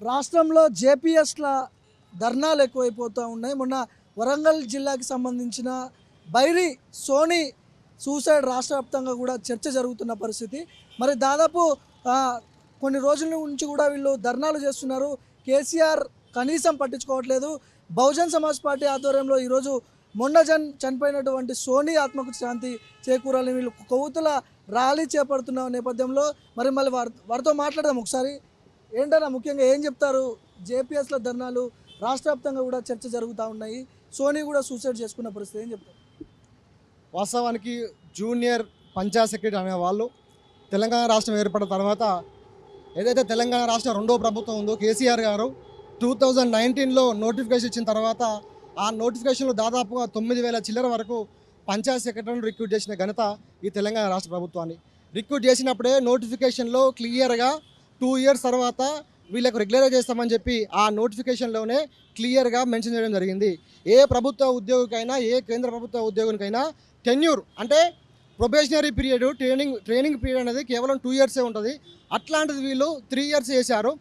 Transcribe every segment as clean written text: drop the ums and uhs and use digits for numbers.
రాష్ట్రంలో జేపీఎస్ల ధర్నాలు ఎక్కువైపోతూ ఉన్నాయి. మొన్న వరంగల్ జిల్లాకి సంబంధించిన బైరి సోని సూసైడ్ రాష్ట్ర వ్యాప్తంగా కూడా చర్చ జరుగుతున్న పరిస్థితి. మరి దాదాపు కొన్ని రోజుల నుంచి కూడా వీళ్ళు ధర్నాలు చేస్తున్నారు. కేసీఆర్ కనీసం పట్టించుకోవట్లేదు. బహుజన్ సమాజ్ పార్టీ ఆధ్వర్యంలో ఈరోజు మొన్న చనిపోయినటువంటి సోని ఆత్మకు శాంతి చేకూరాలని వీళ్ళు కొవ్వొత్తుల ర్యాలీ చేపడుతున్న నేపథ్యంలో మళ్ళీ వారితో మాట్లాడదాం ఒకసారి. ఏంటన్నా ముఖ్యంగా ఏం చెప్తారు? జేపీఎస్ల ధర్నాలు రాష్ట్ర వ్యాప్తంగా కూడా చర్చ జరుగుతూ ఉన్నాయి. సోని కూడా సూసైడ్ చేసుకున్న పరిస్థితి, ఏం చెప్తారు? వాస్తవానికి జూనియర్ పంచాయత్ సెక్రటరీ అనేవాళ్ళు తెలంగాణ రాష్ట్రం ఏర్పడిన తర్వాత ఏదైతే తెలంగాణ రాష్ట్ర రెండో ప్రభుత్వం ఉందో కేసీఆర్ గారు 2019లో నోటిఫికేషన్ ఇచ్చిన తర్వాత ఆ నోటిఫికేషన్లో దాదాపుగా 9,000 చిల్లర వరకు పంచాయత్ సెక్రటరీని రిక్రూట్ చేసిన ఘనత ఈ తెలంగాణ రాష్ట్ర ప్రభుత్వాన్ని. రిక్రూట్ చేసినప్పుడే నోటిఫికేషన్లో క్లియర్గా 2 ఇయర్స్ తర్వాత వీళ్ళకు రెగ్యులరైజ్ చేస్తామని చెప్పి ఆ నోటిఫికేషన్లోనే క్లియర్గా మెన్షన్ చేయడం జరిగింది. ఏ ప్రభుత్వ ఉద్యోగికైనా ఏ కేంద్ర ప్రభుత్వ ఉద్యోగునికైనా టెన్యూర్ అంటే ప్రొబేషనరీ పీరియడ్ ట్రైనింగ్ పీరియడ్ అనేది కేవలం 2 ఇయర్సే ఉంటుంది. అట్లాంటిది వీళ్ళు 3 ఇయర్స్ చేశారు.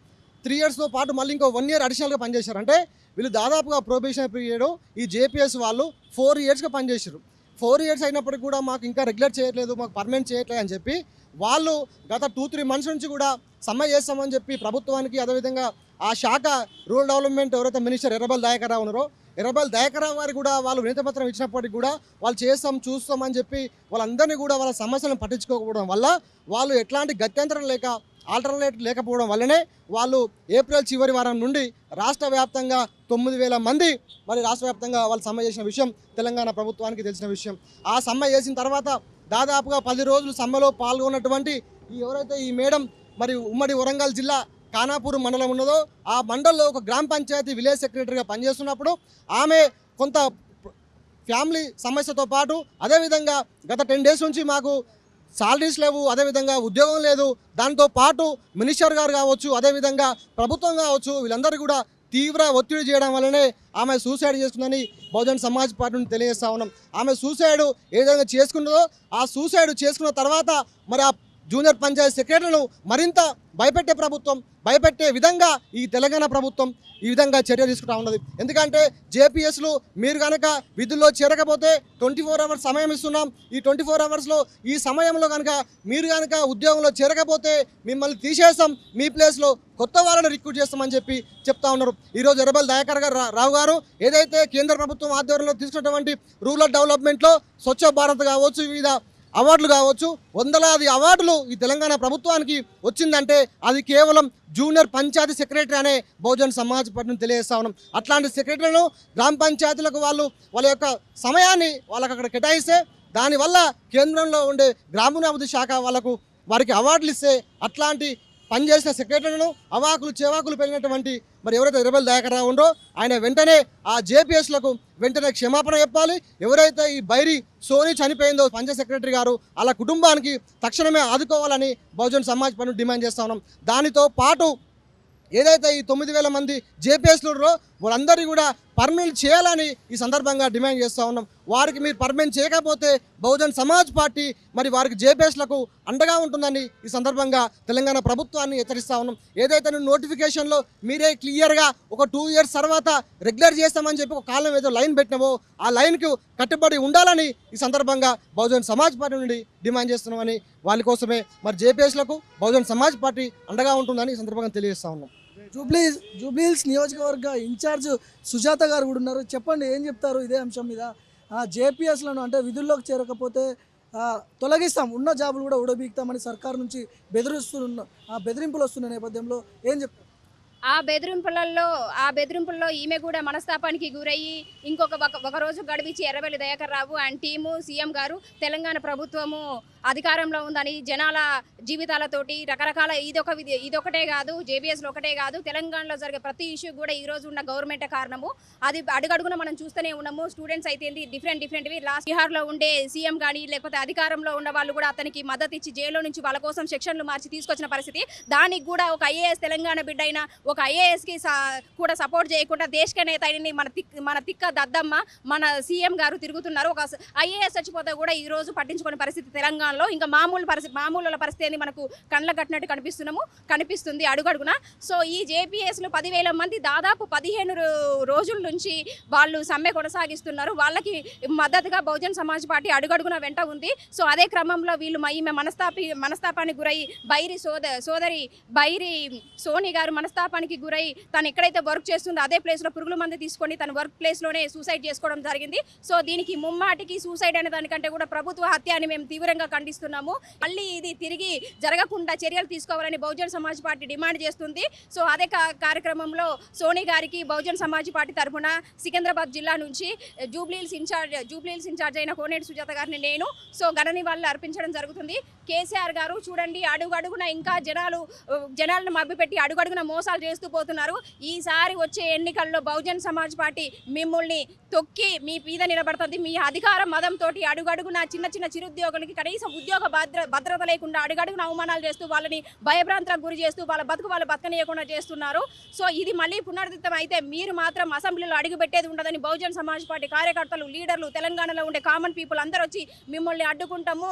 3 ఇయర్స్తో పాటు మళ్ళీ ఇంకో 1 ఇయర్ అడిషనల్గా పనిచేశారు. అంటే వీళ్ళు దాదాపుగా ప్రొబేషనరీ పీరియడ్ ఈ జేపీఎస్ వాళ్ళు 4 ఇయర్స్గా పనిచేశారు. 4 ఇయర్స్ అయినప్పటికీ కూడా మాకు ఇంకా రెగ్యులర్ చేయట్లేదు, మాకు పర్మనెంట్ చేయట్లేదు అని చెప్పి వాళ్ళు గత 2-3 మంత్స్ నుంచి కూడా సమ్మె చేస్తామని చెప్పి ప్రభుత్వానికి, అదేవిధంగా ఆ శాఖ రూరల్ డెవలప్మెంట్ ఎవరైతే మినిస్టర్ ఎర్రబెల్లి దయాకర్ రావు ఉన్నారో ఎర్రబెల్లి దయాకర్ రావు గారు కూడా వాళ్ళు వినతిపత్రం ఇచ్చినప్పటికీ కూడా వాళ్ళు చేస్తాం చూస్తామని చెప్పి వాళ్ళందరినీ కూడా వాళ్ళ సమస్యలను పట్టించుకోకపోవడం వల్ల వాళ్ళు ఎట్లాంటి గత్యంతరం లేక ఆల్టర్నేటివ్ లేకపోవడం వల్లనే వాళ్ళు ఏప్రిల్ చివరి వారం నుండి రాష్ట్ర వ్యాప్తంగా 9,000 మంది మరి రాష్ట్ర వ్యాప్తంగా వాళ్ళు సమ్మె చేసిన విషయం తెలంగాణ ప్రభుత్వానికి తెలిసిన విషయం. ఆ సమ్మె చేసిన తర్వాత దాదాపుగా 10 రోజులు సమ్మెలో పాల్గొన్నటువంటి ఎవరైతే ఈ మేడం మరి ఉమ్మడి వరంగల్ జిల్లా ఖానాపూర్ మండలం ఉన్నదో ఆ మండలంలో ఒక గ్రామ పంచాయతీ విలేజ్ సెక్రటరీగా పనిచేస్తున్నప్పుడు ఆమె కొంత ఫ్యామిలీ సమస్యతో పాటు అదేవిధంగా గత 10 డేస్ నుంచి మాకు సాలరీస్ లేవు, అదేవిధంగా ఉద్యోగం లేదు, దాంతో పాటు మినిస్టర్ గారు కావచ్చు, అదేవిధంగా ప్రభుత్వం కావచ్చు, వీళ్ళందరూ కూడా తీవ్ర ఒత్తిడి చేయడం వల్లనే ఆమె సూసైడ్ చేసుకుందని బహుజన్ సమాజ్ పార్టీ నుండి తెలియజేస్తా ఉన్నాం. ఆమె సూసైడ్ ఏ విధంగా చేసుకున్నదో ఆ సూసైడ్ చేసుకున్న తర్వాత మరి ఆ జూనియర్ పంచాయత్ సెక్రటరీలను మరింత భయపెట్టే విధంగా ఈ తెలంగాణ ప్రభుత్వం ఈ విధంగా చర్య తీసుకుంటా ఉన్నది. ఎందుకంటే జేపీఎస్లు మీరు కనుక విధుల్లో చేరకపోతే 24 అవర్స్ సమయం ఇస్తున్నాం. ఈ 24 అవర్స్లో ఈ సమయంలో కనుక మీరు కనుక ఉద్యోగంలో చేరకపోతే మిమ్మల్ని తీసేస్తాం, మీ ప్లేస్లో కొత్త వాళ్ళని రిక్రూట్ చేస్తామని చెప్పి చెప్తా ఉన్నారు. ఈరోజు ఎర్రబెల్లి దయాకర్ రావు గారు ఏదైతే కేంద్ర ప్రభుత్వం ఆధ్వర్యంలో తీసుకున్నటువంటి రూరల్ డెవలప్మెంట్లో స్వచ్ఛ భారత్ కావచ్చు, వివిధ అవార్డులు కావచ్చు, వందలాది అవార్డులు ఈ తెలంగాణ ప్రభుత్వానికి వచ్చిందంటే అది కేవలం జూనియర్ పంచాయతీ సెక్రటరీ అనే బహుజన్ సమాజ్ పార్టీని తెలియజేస్తా ఉన్నాం. అట్లాంటి సెక్రటరీలను గ్రామ పంచాయతీలకు వాళ్ళ యొక్క సమయాన్ని వాళ్ళకి అక్కడ కేటాయిస్తే దానివల్ల కేంద్రంలో ఉండే గ్రామీణాభివృద్ధి శాఖ వారికి అవార్డులు ఇస్తే అట్లాంటి పనిచేసిన సెక్రటరీలను అవాకులు చెవాకులు పెరిగినటువంటి మరి ఎవరైతే ఎర్రబెల్లి దయాకర్ రావు ఉండో ఆయన వెంటనే ఆ జేపీఎస్లకు వెంటనే క్షమాపణ చెప్పాలి. ఎవరైతే ఈ బైరి సోని చనిపోయిందో పంచాయత్ సెక్రటరీ గారు అలా కుటుంబానికి తక్షణమే ఆదుకోవాలని బహుజన్ సమాజ్ పార్టీ డిమాండ్ చేస్తా ఉన్నాం. దానితో పాటు ఏదైతే ఈ 9,000 మంది జేపీఎస్లు ఉన్నారో వాళ్ళందరినీ కూడా పర్మనెంట్ చేయాలని ఈ సందర్భంగా డిమాండ్ చేస్తూ ఉన్నాం. వారికి మీరు పర్మనెంట్ చేయకపోతే బహుజన్ సమాజ్ పార్టీ మరి వారికి జేపీఎస్లకు అండగా ఉంటుందని ఈ సందర్భంగా తెలంగాణ ప్రభుత్వాన్ని హెచ్చరిస్తూ ఉన్నాం. ఏదైతే నోటిఫికేషన్లో మీరే క్లియర్గా ఒక 2 ఇయర్స్ తర్వాత రెగ్యులర్ చేస్తామని చెప్పి ఒక కాలం ఏదో లైన్ పెట్టినవో ఆ లైన్కు కట్టుబడి ఉండాలని ఈ సందర్భంగా బహుజన్ సమాజ్ పార్టీ నుండి డిమాండ్ చేస్తున్నామని వాళ్ళ కోసమే మరి జేపీఎస్లకు బహుజన్ సమాజ్ పార్టీ అండగా ఉంటుందని ఈ సందర్భంగా తెలియజేస్తూ ఉన్నాం. జూబ్లీహిల్స్ నియోజకవర్గ ఇన్ఛార్జ్ సుజాత గారు కూడా ఉన్నారు. చెప్పండి, ఏం చెప్తారు ఇదే అంశం మీద? జేపీఎస్లను అంటే విధుల్లోకి చేరకపోతే తొలగిస్తాం, ఉన్న జాబులు కూడా ఊడబీక్తామని సర్కారు నుంచి బెదిరింపులు వస్తున్న నేపథ్యంలో ఏం చెప్తారు? ఆ బెదిరింపుల్లో ఈమె కూడా మనస్తాపానికి గురయ్యి ఒక రోజు గడిపించి Errabelli Dayakar Rao and team CM గారు తెలంగాణ ప్రభుత్వము అధికారంలో ఉందని జనాల జీవితాలతోటి రకరకాల ఇదొకటే కాదు, జేబీఎస్లో ఒకటే కాదు, తెలంగాణలో జరిగే ప్రతి ఇష్యూ కూడా ఈ రోజు ఉన్న గవర్నమెంటే కారణము. అది అడుగడుగున మనం చూస్తూనే ఉన్నాము. స్టూడెంట్స్ అయితే డిఫరెంట్వి లాస్ట్ బీహార్లో ఉండే సీఎం కానీ లేకపోతే అధికారంలో ఉన్న వాళ్ళు కూడా అతనికి మద్దతు ఇచ్చి జైల్లో నుంచి వాళ్ళ కోసం సెక్షన్లు మార్చి తీసుకొచ్చిన పరిస్థితి. దానికి కూడా ఒక ఐఏఎస్ తెలంగాణ బిడ్డ అయిన ఒక ఐఏఎస్కి కూడా సపోర్ట్ చేయకుండా దేశక నేత అయిన మన తిక్క దద్దమ్మ మన సీఎం గారు తిరుగుతున్నారు. ఒక ఐఏఎస్ చచ్చిపోతే కూడా ఈ రోజు పట్టించుకునే పరిస్థితి తెలంగాణలో. ఇంకా మామూలు పరిస్థితి అని మనకు కళ్ళ కట్టినట్టు కనిపిస్తుంది అడుగడుగున. సో ఈ జేపీఎస్లో 10,000 మంది దాదాపు 15 రోజుల నుంచి వాళ్ళు సమ్మె కొనసాగిస్తున్నారు. వాళ్ళకి మద్దతుగా బహుజన్ సమాజ్ పార్టీ అడుగడుగున వెంట ఉంది. సో అదే క్రమంలో వీళ్ళు ఈమె మనస్తాపానికి గురై సోదరి బైరి సోని గారు మనస్తాపానికి గురై తను ఎక్కడైతే వర్క్ చేస్తుందో అదే ప్లేస్లో పురుగుల మందు తీసుకొని తన వర్క్ ప్లేస్లోనే సూసైడ్ చేసుకోవడం జరిగింది. సో దీనికి ముమ్మాటికి సూసైడ్ అనే దానికంటే కూడా ప్రభుత్వ హత్య అని మేము తీవ్రంగా ఖండిస్తున్నాము. మళ్ళీ ఇది తిరిగి జరగకుండా చర్యలు తీసుకోవాలని బహుజన్ సమాజ్ పార్టీ డిమాండ్ చేస్తుంది. సో అదే కార్యక్రమంలో సోని గారికి బహుజన్ సమాజ్ పార్టీ తరఫున సికింద్రాబాద్ జిల్లా నుంచి జూబ్లీహిల్స్ ఇన్ఛార్జ్ అయిన కోనేటి సుజాత గారిని నేను ఘన నివాళులు అర్పించడం జరుగుతుంది. కేసీఆర్ గారు చూడండి అడుగడుగున ఇంకా జనాలను మభ్యపెట్టి అడుగడుగున మోసాలు చేస్తూ పోతున్నారు. ఈసారి వచ్చే ఎన్నికల్లో బహుజన్ సమాజ్ పార్టీ మిమ్మల్ని తొక్కి మీ మీద నిలబడుతుంది. మీ అధికార మదంతో అడుగడుగున చిన్న చిరుద్యోగులకి కనీసం ఉద్యోగ భద్రత లేకుండా అడుగడుగున అవమానాలు చేస్తూ వాళ్ళని భయభ్రాంతులకు గురి చేస్తూ వాళ్ళు బతకనీయకుండా చేస్తున్నారు. సో ఇది మళ్ళీ పునరుద్ధృతం అయితే మీరు మాత్రం అసెంబ్లీలో అడుగు పెట్టేది ఉండదని బహుజన్ సమాజ్ పార్టీ కార్యకర్తలు, లీడర్లు, తెలంగాణలో ఉండే కామన్ పీపుల్ అందరూ వచ్చి మిమ్మల్ని అడ్డుకుంటాము,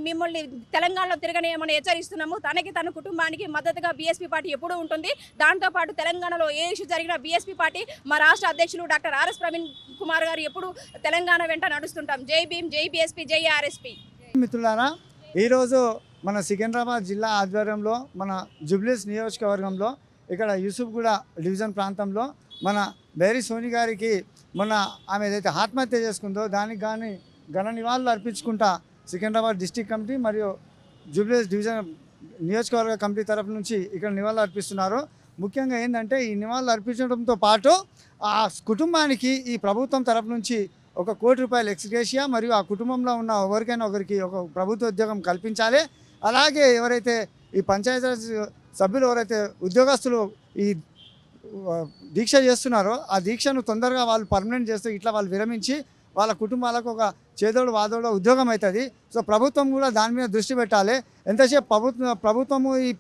మిమ్మల్ని తెలంగాణలో తిరగనేయమని హెచ్చరిస్తున్నాము. తన కుటుంబానికి మద్దతుగా బీఎస్పీ పార్టీ ఎప్పుడూ ఉంటుంది. దాంతోపాటు తెలంగాణలో ఏ ఇష్యూ జరిగినా బీఎస్పీ పార్టీ మా రాష్ట్ర అధ్యక్షులు డాక్టర్ ఆర్ఎస్ ప్రవీణ్ కుమార్ గారు ఎప్పుడు తెలంగాణ వెంట నడుస్తుంటాం. జై భీమ్, జై బీఎస్పీ, జై ఆర్ఎస్పీ. మిత్రులారా, ఈరోజు మన సికింద్రాబాద్ జిల్లా ఆధ్వర్యంలో మన జూబ్లీహిల్స్ నియోజకవర్గంలో ఇక్కడ యూసుఫ్గూడ డివిజన్ ప్రాంతంలో మన బైరి సోని గారికి మొన్న ఆమె ఏదైతే ఆత్మహత్య చేసుకుందో దానికి కానీ ఘన నివాళులు అర్పించుకుంటా సికింద్రాబాద్ డిస్టిక్ కమిటీ మరియు జూబ్లీహిల్స్ డివిజన్ నియోజకవర్గ కమిటీ తరఫు నుంచి ఇక్కడ నివాళులు అర్పిస్తున్నారు. ముఖ్యంగా ఏంటంటే ఈ నివాళులు అర్పించడంతో పాటు ఆ కుటుంబానికి ఈ ప్రభుత్వం తరఫు నుంచి ₹1 కోటి ఎక్స్గ్రేషియా మరియు ఆ కుటుంబంలో ఉన్న ఎవరికైనా ఒకరికి ఒక ప్రభుత్వ ఉద్యోగం కల్పించాలి. అలాగే ఎవరైతే ఈ పంచాయతీరాజ్ సభ్యులు ఎవరైతే ఉద్యోగస్తులు ఈ దీక్ష చేస్తున్నారో ఆ దీక్షను తొందరగా వాళ్ళు పర్మనెంట్ చేస్తే ఇట్లా వాళ్ళు విరమించి వాళ్ళ కుటుంబాలకు ఒక చేదోడు వాదోడు ఉద్యోగం అవుతుంది. సో ప్రభుత్వం కూడా దాని మీద దృష్టి పెట్టాలి. ఎంతసేపు ప్రభుత్వము ఈ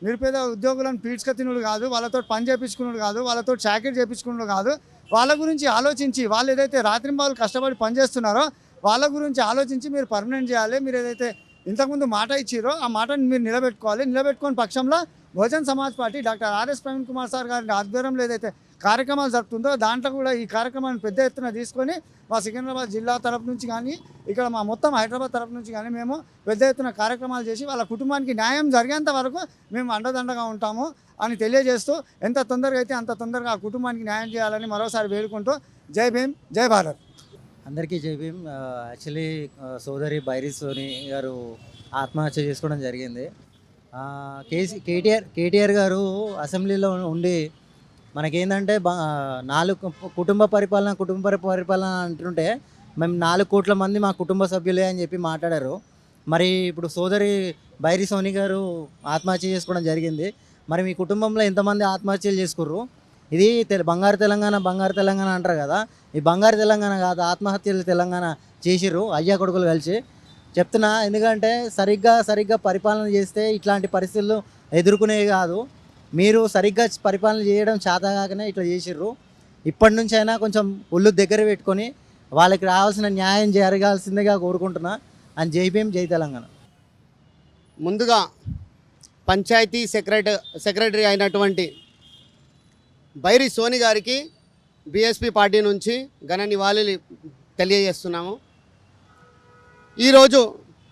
నిరుపేద ఉద్యోగులను పీడ్చుకతినుడు కాదు, వాళ్ళతో పని చేయించుకున్నాడు కాదు, వాళ్ళతో చాకరీ చేయించుకున్నాడు కాదు. వాళ్ళ గురించి ఆలోచించి వాళ్ళు ఏదైతే రాత్రింబావులు కష్టపడి పనిచేస్తున్నారో వాళ్ళ గురించి ఆలోచించి మీరు పర్మనెంట్ చేయాలి. మీరు ఏదైతే ఇంతకుముందు మాట ఇచ్చిరో ఆ మాటను మీరు నిలబెట్టుకోని పక్షంలో Bahujan Samaj party doctor RS Praveen Kumar sir గారి ఆధ్వర్యంలో ఏదైతే కార్యక్రమాలు జరుపుతుందో దాంట్లో కూడా ఈ కార్యక్రమాన్ని పెద్ద ఎత్తున తీసుకొని మా సికింద్రాబాద్ జిల్లా తరపు నుంచి కానీ ఇక్కడ మా మొత్తం హైదరాబాద్ తరపు నుంచి కానీ మేము పెద్ద ఎత్తున కార్యక్రమాలు చేసి వాళ్ళ కుటుంబానికి న్యాయం జరిగేంత వరకు మేము అండదండగా ఉంటాము అని తెలియజేస్తూ ఎంత తొందరగా అయితే అంత తొందరగా ఆ కుటుంబానికి న్యాయం చేయాలని మరోసారి వేడుకుంటూ జై భీమ్, జై భారత్. అందరికీ జై భీమ్. యాక్చువల్లీ సోదరి బైరి సోని గారు ఆత్మహత్య చేసుకోవడం జరిగింది. కేటీఆర్ గారు అసెంబ్లీలో ఉండి మనకేంటంటే 4 కుటుంబ పరిపాలన అంటుంటే మేము 4 కోట్ల మంది మా కుటుంబ సభ్యులే అని చెప్పి మాట్లాడారు. మరి ఇప్పుడు సోదరి బైరి సోని గారు ఆత్మహత్య చేసుకోవడం జరిగింది. మరి మీ కుటుంబంలో ఎంతమంది ఆత్మహత్యలు చేసుకుర్రు? ఇది బంగారు తెలంగాణ అంటారు కదా, ఈ బంగారు తెలంగాణ కాదు, ఆత్మహత్యలు తెలంగాణ చేసిర్రు అయ్యా కొడుకులు కలిసి చెప్తున్నా. ఎందుకంటే సరిగ్గా పరిపాలన చేస్తే ఇట్లాంటి పరిస్థితులు ఎదుర్కొనేవి కాదు. మీరు సరిగ్గా పరిపాలన చేయడం చేతగాకనే ఇట్లా చేసిర్రు. ఇప్పటి నుంచి అయినా కొంచెం ఒళ్ళు దగ్గర పెట్టుకొని వాళ్ళకి రావాల్సిన న్యాయం జరగాల్సిందిగా కోరుకుంటున్నా. అని జై భీమ్, జై తెలంగాణ. ముందుగా పంచాయతీ సెక్రటరీ అయినటువంటి బైరి సోని గారికి బీఎస్పీ పార్టీ నుంచి ఘన నివాళులు తెలియజేస్తున్నాము. ఈరోజు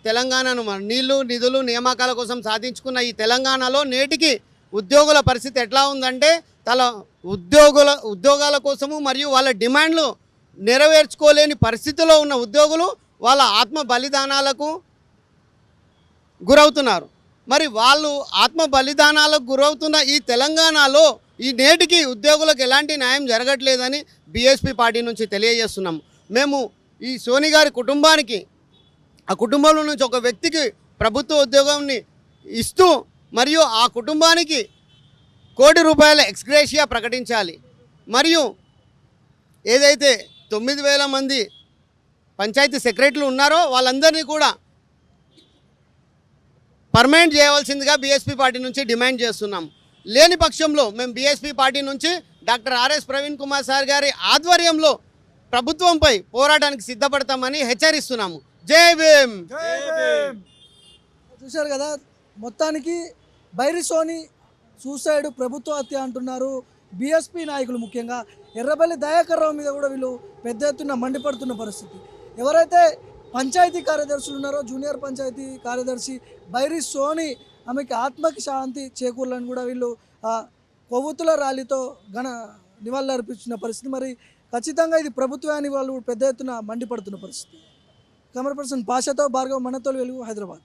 తెలంగాణను నీళ్లు, నిధులు, నియామకాల కోసం సాధించుకున్న ఈ తెలంగాణలో నేటికి ఉద్యోగుల పరిస్థితి ఎట్లా ఉందంటే ఉద్యోగాల కోసము మరియు వాళ్ళ డిమాండ్లు నెరవేర్చుకోలేని పరిస్థితిలో ఉన్న ఉద్యోగులు వాళ్ళ ఆత్మ బలిదానాలకు గురవుతున్నారు. మరి వాళ్ళు ఆత్మ బలిదానాలకు గురవుతున్న ఈ తెలంగాణలో ఈ నేటికి ఉద్యోగులకు ఎలాంటి న్యాయం జరగట్లేదని బీఎస్పీ పార్టీ నుంచి తెలియజేస్తున్నాము. మేము ఈ సోని గారి కుటుంబానికి, ఆ కుటుంబంలో నుంచి ఒక వ్యక్తికి ప్రభుత్వ ఉద్యోగాన్ని ఇస్తూ మరియు ఆ కుటుంబానికి ₹1 కోటి ఎక్స్గ్రేషియా ప్రకటించాలి. మరియు ఏదైతే 9,000 మంది పంచాయతీ సెక్రటరీలు ఉన్నారో వాళ్ళందరినీ కూడా పర్మనెంట్ చేయవలసిందిగా బీఎస్పీ పార్టీ నుంచి డిమాండ్ చేస్తున్నాం. లేని పక్షంలో మేము బీఎస్పీ పార్టీ నుంచి doctor RS Praveen Kumar sir గారి ఆధ్వర్యంలో ప్రభుత్వంపై పోరాటానికి సిద్ధపడతామని హెచ్చరిస్తున్నాము. జై భీమ్. చూశారు కదా, మొత్తానికి బైరి సోని సూసైడ్ ప్రభుత్వ హత్య అంటున్నారు బీఎస్పీ నాయకులు. ముఖ్యంగా ఎర్రబెల్లి దయాకర్ రావు మీద కూడా వీళ్ళు పెద్ద ఎత్తున మండిపడుతున్న పరిస్థితి. ఎవరైతే పంచాయతీ కార్యదర్శులు ఉన్నారో, జూనియర్ పంచాయతీ కార్యదర్శి బైరి సోని, ఆమెకి ఆత్మకి శాంతి చేకూరాలని కూడా వీళ్ళు కొవ్వొత్తుల ర్యాలీతో నివాళులర్పించిన పరిస్థితి. మరి ఖచ్చితంగా ఇది ప్రభుత్వాన్ని వాళ్ళు పెద్ద ఎత్తున మండిపడుతున్న పరిస్థితి. కెమెరా పర్సన్ పాషాతో భార్గవ్, మనతోలు వెలుగు, హైదరాబాద్.